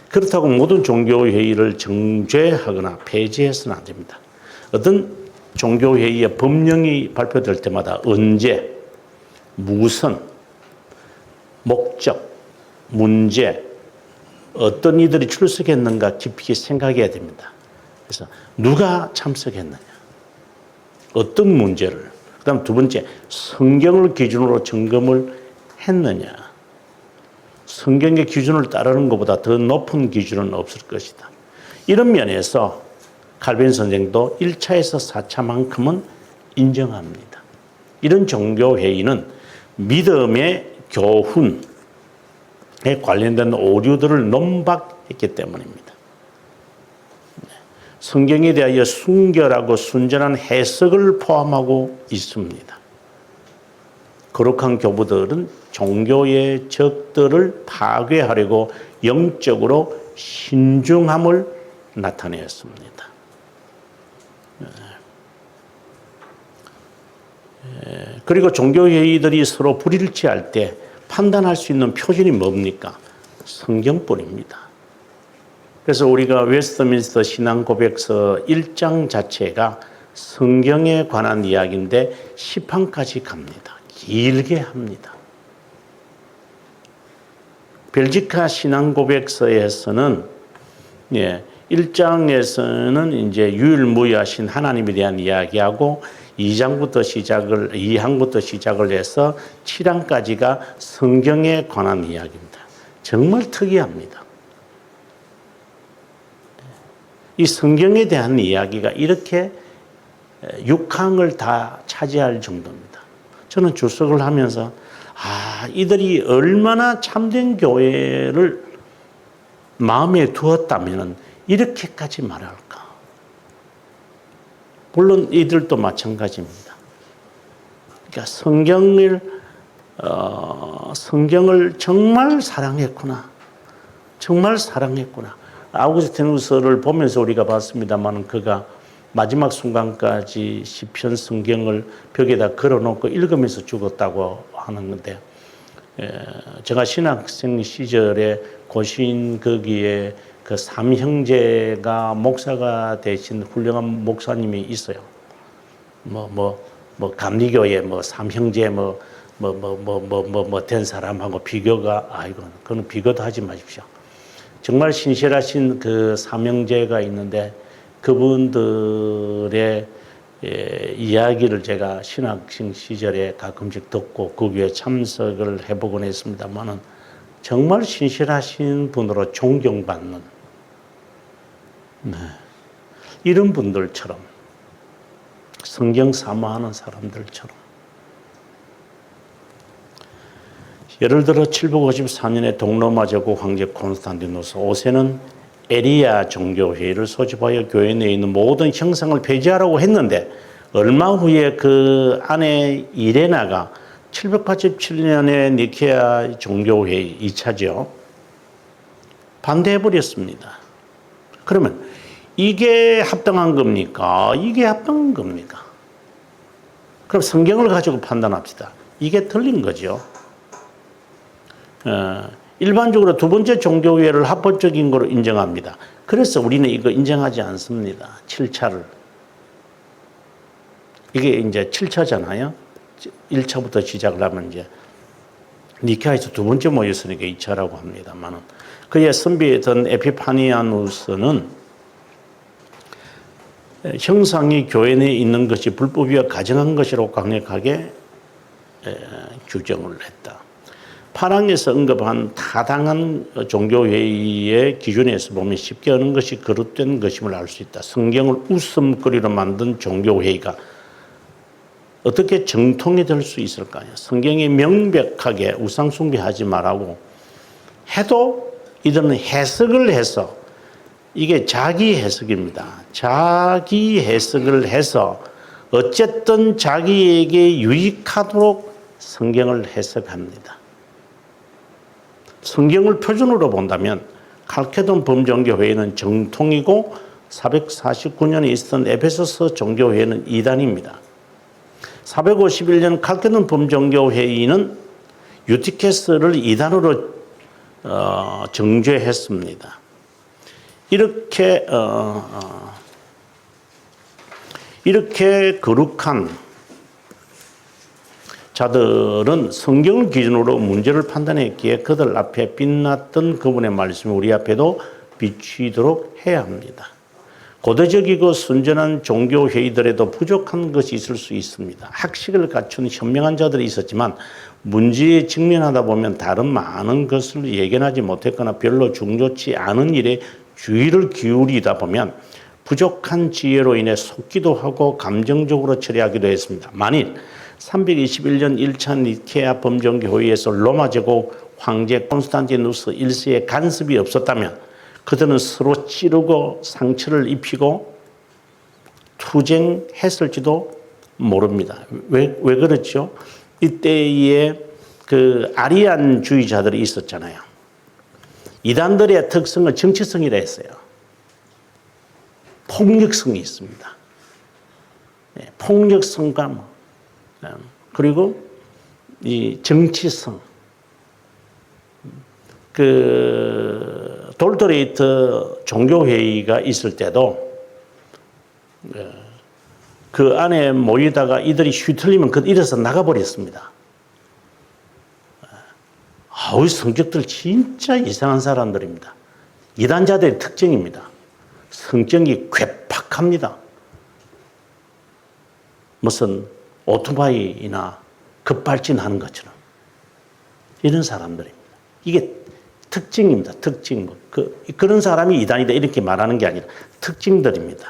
그렇다고 모든 종교회의를 정죄하거나 폐지해서는 안 됩니다. 어떤 종교회의의 법령이 발표될 때마다 언제, 무슨, 목적, 문제, 어떤 이들이 출석했는가 깊이 생각해야 됩니다. 그래서 누가 참석했느냐, 어떤 문제를, 그 다음 두 번째, 성경을 기준으로 점검을 했느냐. 성경의 기준을 따르는 것보다 더 높은 기준은 없을 것이다. 이런 면에서 칼빈 선생도 1차에서 4차만큼은 인정합니다. 이런 종교회의는 믿음의 교훈에 관련된 오류들을 논박했기 때문입니다. 성경에 대하여 순결하고 순전한 해석을 포함하고 있습니다. 거룩한 교부들은 종교의 적들을 파괴하려고 영적으로 신중함을 나타내었습니다. 그리고 종교회의들이 서로 불일치할 때 판단할 수 있는 표준이 뭡니까? 성경뿐입니다. 그래서 우리가 웨스트민스터 신앙고백서 1장 자체가 성경에 관한 이야기인데 10항까지 갑니다. 길게 합니다. 벨지카 신앙고백서에서는 1장에서는 이제 유일무이하신 하나님에 대한 이야기하고 2항부터 시작을 해서 7항까지가 성경에 관한 이야기입니다. 정말 특이합니다. 이 성경에 대한 이야기가 이렇게 6항을 다 차지할 정도입니다. 저는 주석을 하면서 이들이 얼마나 참된 교회를 마음에 두었다면 이렇게까지 말할까. 물론 이들도 마찬가지입니다. 그러니까 성경을 정말 사랑했구나. 정말 사랑했구나. 아우구스티누스를 보면서 우리가 봤습니다만 그가 마지막 순간까지 시편 성경을 벽에다 걸어놓고 읽으면서 죽었다고 하는 건데, 제가 신학생 시절에 고신 거기에 그 삼형제가 목사가 되신 훌륭한 목사님이 있어요. 감리교회 삼형제 된 사람하고 비교가, 그건 비교도 하지 마십시오. 정말 신실하신 그 삼형제가 있는데 그분들의 이야기를 제가 신학생 시절에 가끔씩 듣고 거기에 참석을 해보곤 했습니다만은 정말 신실하신 분으로 존경받는 이런 분들처럼, 성경 사모하는 사람들처럼, 예를 들어 754년에 동로마 제국 황제 콘스탄티누스 5세는 에리아 종교회의를 소집하여 교회 내에 있는 모든 형상을 폐지하라고 했는데, 얼마 후에 그 아내 이레나가 787년에 니케아 종교회의 2차죠. 반대해버렸습니다. 그러면 이게 합당한 겁니까? 이게 합당한 겁니까? 그럼 성경을 가지고 판단합시다. 이게 틀린 거죠. 일반적으로 두 번째 종교회의를 합법적인 것으로 인정합니다. 그래서 우리는 이거 인정하지 않습니다. 7차를. 이게 이제 7차잖아요. 1차부터 시작을 하면 이제 니케아에서 두 번째 모였으니까 2차라고 합니다만은, 그의 선비였던 에피파니아누스는 형상이 교회 내에 있는 것이 불법이와 가증한 것이라고 강력하게 규정을 했다. 8항에서 언급한 타당한 종교회의의 기준에서 보면 쉽게 어느 것이 거듭된 것임을 알 수 있다. 성경을 웃음거리로 만든 종교회의가 어떻게 정통이 될 수 있을까요? 성경이 명백하게 우상숭배하지 말라고 해도 이들은 해석을 해서, 이게 자기 해석입니다. 자기 해석을 해서 어쨌든 자기에게 유익하도록 성경을 해석합니다. 성경을 표준으로 본다면 칼케돈 범종교회의는 정통이고 449년에 있었던 에베소서 종교회의는 이단입니다. 451년 칼케돈 범종교회의는 유티케스를 이단으로 정죄했습니다. 이렇게 거룩한 자들은 성경을 기준으로 문제를 판단했기에 그들 앞에 빛났던 그분의 말씀이 우리 앞에도 비추도록 해야 합니다. 고대적이고 순전한 종교 회의들에도 부족한 것이 있을 수 있습니다. 학식을 갖춘 현명한 자들이 있었지만 문제에 직면하다 보면 다른 많은 것을 예견하지 못했거나 별로 중요치 않은 일에 주의를 기울이다 보면 부족한 지혜로 인해 속기도 하고 감정적으로 처리하기도 했습니다. 만일 321년 1차 니케아 범정교 회의에서 로마 제국 황제 콘스탄티누스 1세의 간섭이 없었다면 그들은 서로 찌르고 상처를 입히고 투쟁했을지도 모릅니다. 왜 그렇죠? 이때에 그 아리안주의자들이 있었잖아요. 이단들의 특성을 정치성이라 했어요. 폭력성이 있습니다. 폭력성과 그리고 이 정치성. 그 돌더레이트 종교회의가 있을 때도 그 안에 모이다가 이들이 휘둘리면 그 일어서 나가버렸습니다. 아우, 성격들 진짜 이상한 사람들입니다. 이단자들의 특징입니다. 성격이 괴팍합니다. 무슨 오토바이나 급발진하는 것처럼 이런 사람들입니다. 이게 특징입니다. 특징. 그런 사람이 이단이다 이렇게 말하는 게 아니라 특징들입니다.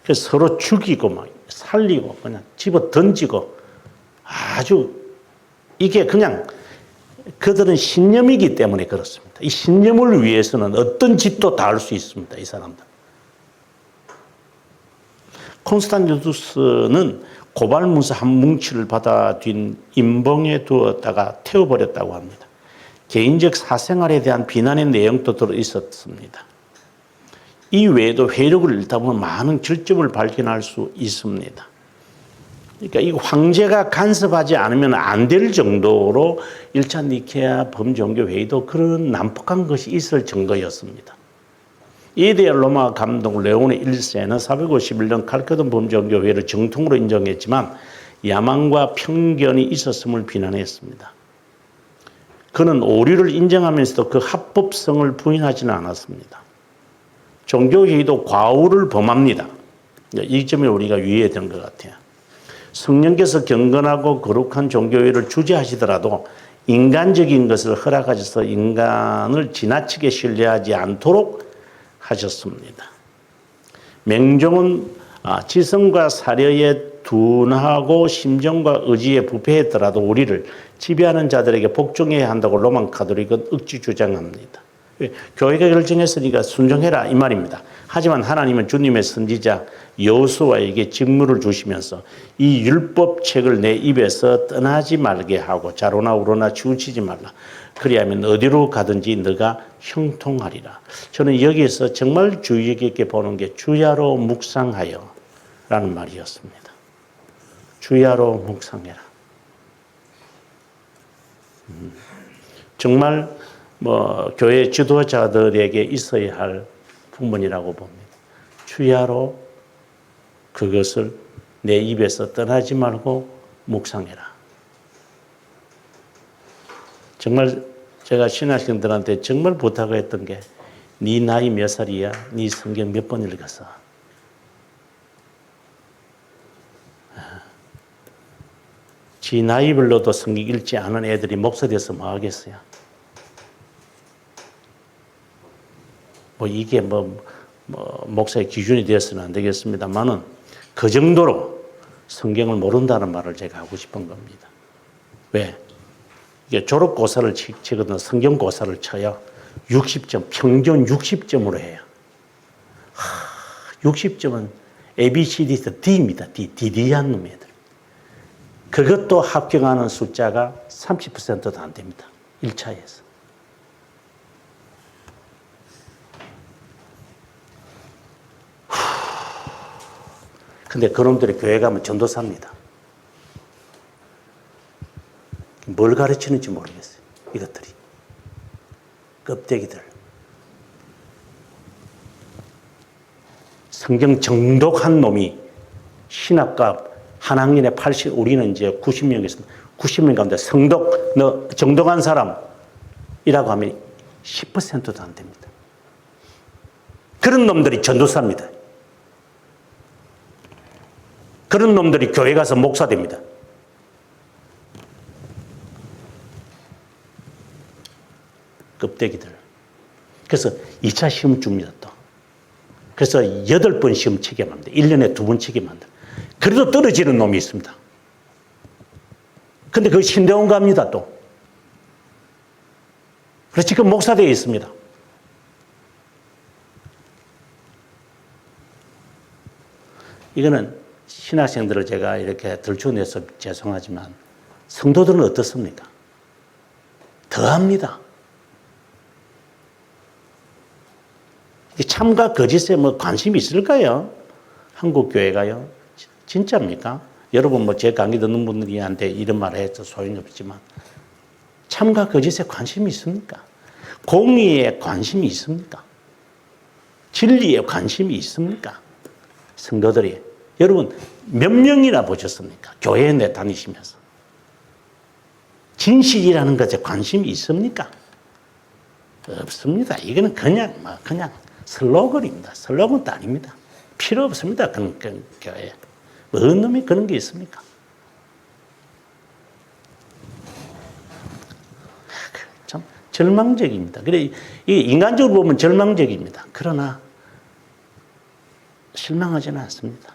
그래서 서로 죽이고 막 살리고 그냥 집어 던지고 아주 이게 그냥 그들은 신념이기 때문에 그렇습니다. 이 신념을 위해서는 어떤 짓도 다 할 수 있습니다. 이 사람들. 콘스탄티누스는 고발문서 한 뭉치를 받아든 임봉에 두었다가 태워버렸다고 합니다. 개인적 사생활에 대한 비난의 내용도 들어 있었습니다. 이 외에도 회력을 읽다 보면 많은 결점을 발견할 수 있습니다. 그러니까 이 황제가 간섭하지 않으면 안 될 정도로 1차 니케아 범종교 회의도 그런 난폭한 것이 있을 정도였습니다. 이에 대해 로마 감독 레오네 1세는 451년 칼케돈 범종교 회의를 정통으로 인정했지만 야망과 편견이 있었음을 비난했습니다. 그는 오류를 인정하면서도 그 합법성을 부인하지는 않았습니다. 종교회의도 과오를 범합니다. 이 점에 우리가 유의해야 되는 것 같아요. 성령께서 경건하고 거룩한 종교회의를 주재하시더라도 인간적인 것을 허락하셔서 인간을 지나치게 신뢰하지 않도록 하셨습니다. 맹종은 지성과 사려에 둔하고 심정과 의지에 부패했더라도 우리를 지배하는 자들에게 복종해야 한다고 로만 가톨릭은 억지 주장합니다. 교회가 결정했으니까 순종해라 이 말입니다. 하지만 하나님은 주님의 선지자 여호수아에게 직무를 주시면서 이 율법책을 내 입에서 떠나지 말게 하고 좌로나 우로나 치우치지 말라. 그리하면 어디로 가든지 너가 형통하리라. 저는 여기에서 정말 주의 깊게 보는 게 주야로 묵상하여 라는 말이었습니다. 주야로 묵상해라. 정말 교회 지도자들에게 있어야 할 부분이라고 봅니다. 주야로 그것을 내 입에서 떠나지 말고 묵상해라. 정말 제가 신학생들한테 정말 부탁했던 게 네 나이 몇 살이야? 네 성경 몇 번 읽었어? 지 나이별로도 성경 읽지 않은 애들이 목사 돼서 뭐 하겠어요? 이게 목사의 기준이 되어서는 안 되겠습니다만은 그 정도로 성경을 모른다는 말을 제가 하고 싶은 겁니다. 왜? 이게 졸업고사를 치거든 성경고사를 쳐요. 60점, 평균 60점으로 해요. 60점은 ABCD에서 D입니다. D한 놈 애들. 그것도 합격하는 숫자가 30%도 안 됩니다. 1차에서. 근데 그놈들이 교회 가면 전도사입니다. 뭘 가르치는지 모르겠어요. 이것들이. 껍데기들. 성경 정독한 놈이 신학과 한 학년에 80, 우리는 이제 90명에서 90명 가운데 정독한 사람이라고 하면 10%도 안 됩니다. 그런 놈들이 전도사입니다. 그런 놈들이 교회 가서 목사 됩니다. 껍데기들. 그래서 2차 시험 줍니다, 또. 그래서 8번 시험 치게 합니다. 1년에 2번 치게 합니다. 그래도 떨어지는 놈이 있습니다. 근데 그 신대원 갑니다, 또. 그래서 지금 목사되어 있습니다. 이거는 신학생들을 제가 이렇게 들춰내서 죄송하지만 성도들은 어떻습니까? 더합니다. 참과 거짓에 뭐 관심이 있을까요? 한국 교회가요? 진짜입니까? 여러분 뭐 제 강의 듣는 분들한테 이런 말을 해서 소용이 없지만 참과 거짓에 관심이 있습니까? 공의에 관심이 있습니까? 진리에 관심이 있습니까? 성도들이 여러분 몇 명이나 보셨습니까? 교회에 내 다니시면서 진실이라는 것에 관심이 있습니까? 없습니다. 이거는 그냥 슬로건입니다. 슬로건도 아닙니다. 필요 없습니다. 그런 교회. 어느 놈이 그런 게 있습니까? 참 절망적입니다. 그래, 이게 인간적으로 보면 절망적입니다. 그러나 실망하지는 않습니다.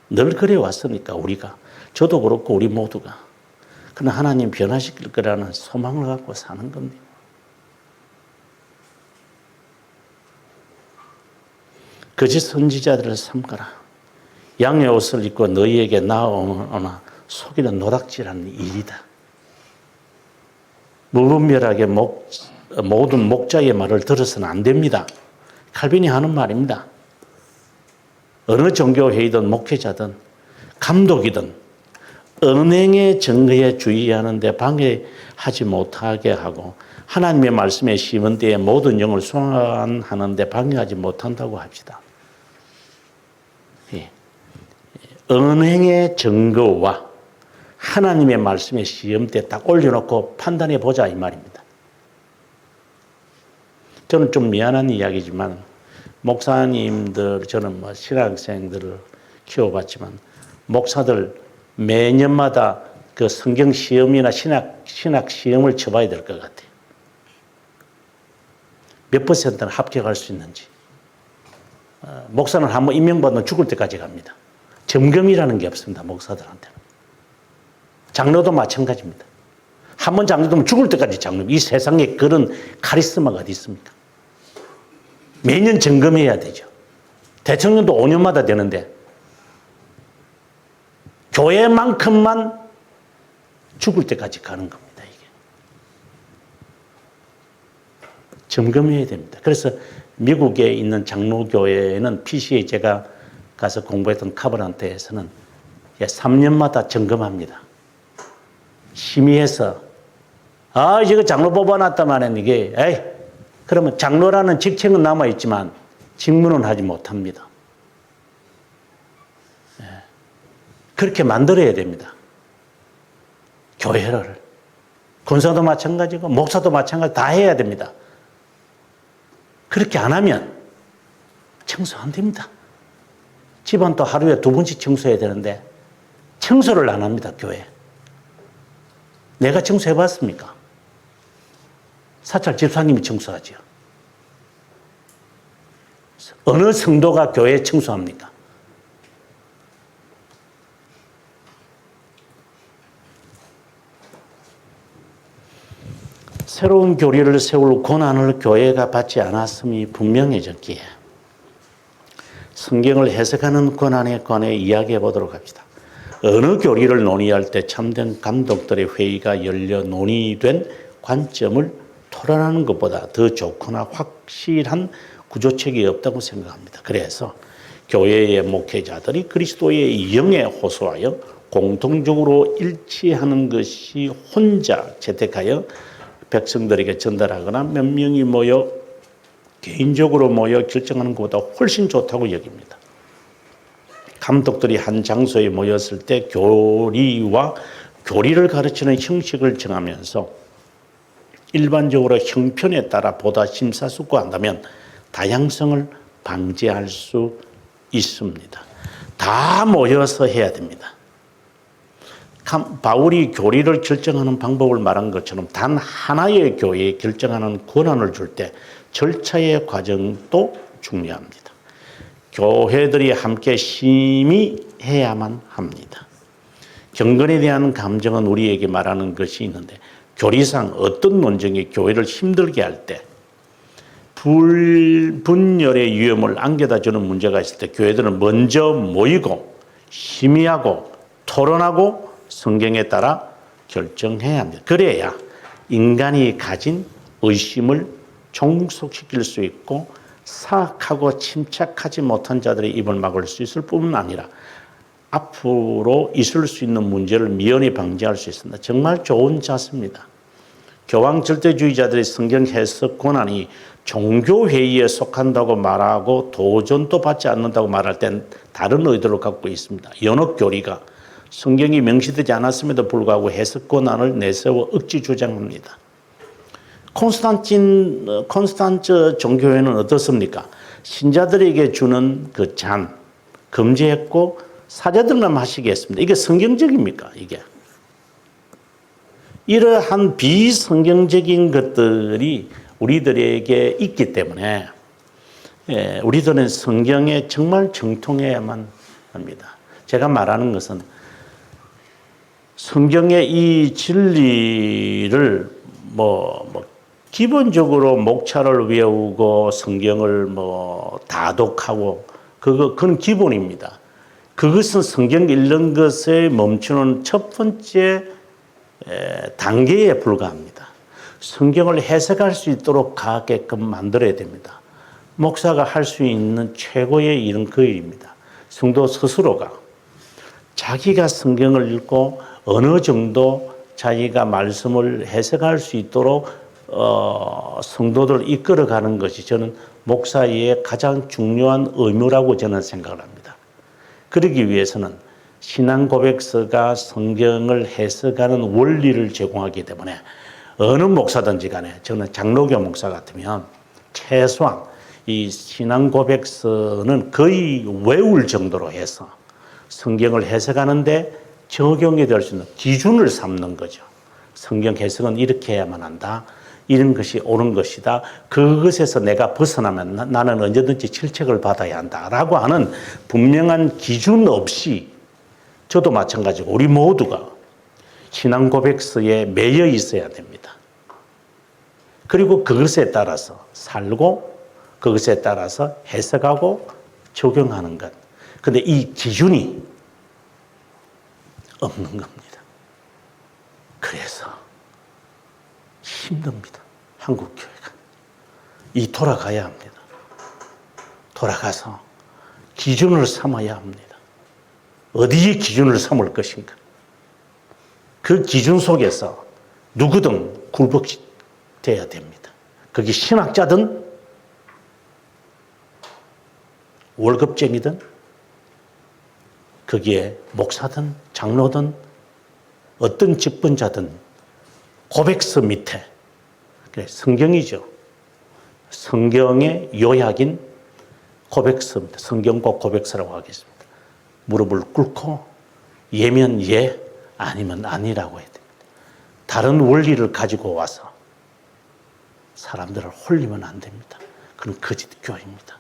늘 그래 왔으니까 우리가 저도 그렇고 우리 모두가 그러나 하나님 변화시킬 거라는 소망을 갖고 사는 겁니다. 거짓 선지자들을 삼가라. 양의 옷을 입고 너희에게 나아오나 속이는 노닥질하는 일이다. 무분별하게 모든 목자의 말을 들어서는 안 됩니다. 칼빈이 하는 말입니다. 어느 종교회의든 목회자든 감독이든 언행의 증거에 주의하는데 방해하지 못하게 하고 하나님의 말씀에 심은 때에 모든 영을 소환하는데 방해하지 못한다고 합시다. 예. 언행의 증거와 하나님의 말씀에 시험 때 딱 올려놓고 판단해 보자 이 말입니다. 저는 좀 미안한 이야기지만 목사님들 저는 뭐 신학생들을 키워봤지만 목사들 매년마다 그 성경 시험이나 신학 시험을 쳐봐야 될 것 같아요. 몇 퍼센트는 합격할 수 있는지. 목사는 한번 임명받으면 죽을 때까지 갑니다. 점검이라는 게 없습니다. 목사들한테는. 장로도 마찬가지입니다. 한번 장로되면 죽을 때까지 장로. 이 세상에 그런 카리스마가 어디 있습니까? 매년 점검해야 되죠. 대통령도 5년마다 되는데 교회만큼만 죽을 때까지 가는 겁니다. 이게. 점검해야 됩니다. 그래서 미국에 있는 장로교회는 PCA 제가 가서 공부했던 카버란트에서는 3년마다 점검합니다. 심의해서 이거 장로 뽑아놨다마는 이게 그러면 장로라는 직책은 남아있지만 직무는 하지 못합니다. 그렇게 만들어야 됩니다. 교회를. 군사도 마찬가지고 목사도 마찬가지 다 해야 됩니다. 그렇게 안 하면 청소 안 됩니다. 집안도 하루에 2번씩 청소해야 되는데 청소를 안 합니다. 교회. 내가 청소해 봤습니까? 사찰 집사님이 청소하죠. 어느 성도가 교회 청소합니까? 새로운 교리를 세울 권한을 교회가 받지 않았음이 분명해졌기에 성경을 해석하는 권한에 관해 이야기해 보도록 합시다. 어느 교리를 논의할 때 참된 감독들의 회의가 열려 논의된 관점을 토론하는 것보다 더 좋거나 확실한 구조책이 없다고 생각합니다. 그래서 교회의 목회자들이 그리스도의 영에 호소하여 공통적으로 일치하는 것이 혼자 채택하여 백성들에게 전달하거나 몇 명이 모여 개인적으로 모여 결정하는 것보다 훨씬 좋다고 여깁니다. 감독들이 한 장소에 모였을 때 교리와 교리를 가르치는 형식을 정하면서 일반적으로 형편에 따라 보다 심사숙고한다면 다양성을 방지할 수 있습니다. 다 모여서 해야 됩니다. 바울이 교리를 결정하는 방법을 말한 것처럼 단 하나의 교회에 결정하는 권한을 줄 때 절차의 과정도 중요합니다. 교회들이 함께 심의해야만 합니다. 경건에 대한 감정은 우리에게 말하는 것이 있는데 교리상 어떤 논쟁이 교회를 힘들게 할 때 분열의 위험을 안겨다 주는 문제가 있을 때 교회들은 먼저 모이고 심의하고 토론하고 성경에 따라 결정해야 합니다. 그래야 인간이 가진 의심을 종속시킬 수 있고 사악하고 침착하지 못한 자들의 입을 막을 수 있을 뿐만 아니라 앞으로 있을 수 있는 문제를 미연에 방지할 수 있습니다. 정말 좋은 자세입니다. 교황 절대주의자들의 성경 해석 권한이 종교회의에 속한다고 말하고 도전도 받지 않는다고 말할 땐 다른 의도를 갖고 있습니다. 연옥교리가 성경이 명시되지 않았음에도 불구하고 해석 권한을 내세워 억지 주장합니다. 콘스탄츠 종교회는 어떻습니까? 신자들에게 주는 그 잔 금지했고 사제들만 마시게 했습니다. 이게 성경적입니까? 이게 이러한 비성경적인 것들이 우리들에게 있기 때문에 우리들은 성경에 정말 정통해야만 합니다. 제가 말하는 것은 성경의 이 진리를 기본적으로 목차를 외우고 성경을 다독하고 그건 기본입니다. 그것은 성경 읽는 것에 멈추는 첫 번째 단계에 불과합니다. 성경을 해석할 수 있도록 가게끔 만들어야 됩니다. 목사가 할 수 있는 최고의 일은 그 일입니다. 성도 스스로가 자기가 성경을 읽고 어느 정도 자기가 말씀을 해석할 수 있도록 성도들을 이끌어가는 것이 저는 목사의 가장 중요한 의무라고 저는 생각을 합니다. 그러기 위해서는 신앙 고백서가 성경을 해석하는 원리를 제공하기 때문에 어느 목사든지 간에 저는 장로교 목사 같으면 최소한 이 신앙 고백서는 거의 외울 정도로 해서 성경을 해석하는데 적용이 될 수 있는 기준을 삼는 거죠. 성경 해석은 이렇게 해야만 한다. 이런 것이 옳은 것이다. 그것에서 내가 벗어나면 나는 언제든지 질책을 받아야 한다라고 하는 분명한 기준 없이 저도 마찬가지고 우리 모두가 신앙 고백서에 매여 있어야 됩니다. 그리고 그것에 따라서 살고 그것에 따라서 해석하고 적용하는 것. 그런데 이 기준이 없는 겁니다. 그래서 힘듭니다. 한국 교회가. 돌아가야 합니다. 돌아가서 기준을 삼아야 합니다. 어디에 기준을 삼을 것인가? 그 기준 속에서 누구든 굴복돼야 됩니다. 그게 신학자든 월급쟁이든 거기에 목사든 장로든 어떤 직분자든 고백서 밑에 성경이죠. 성경의 요약인 고백서입니다. 성경과 고백서라고 하겠습니다. 무릎을 꿇고 예면 예, 아니면 아니라고 해야 됩니다. 다른 원리를 가지고 와서 사람들을 홀리면 안 됩니다. 그건 거짓 교회입니다.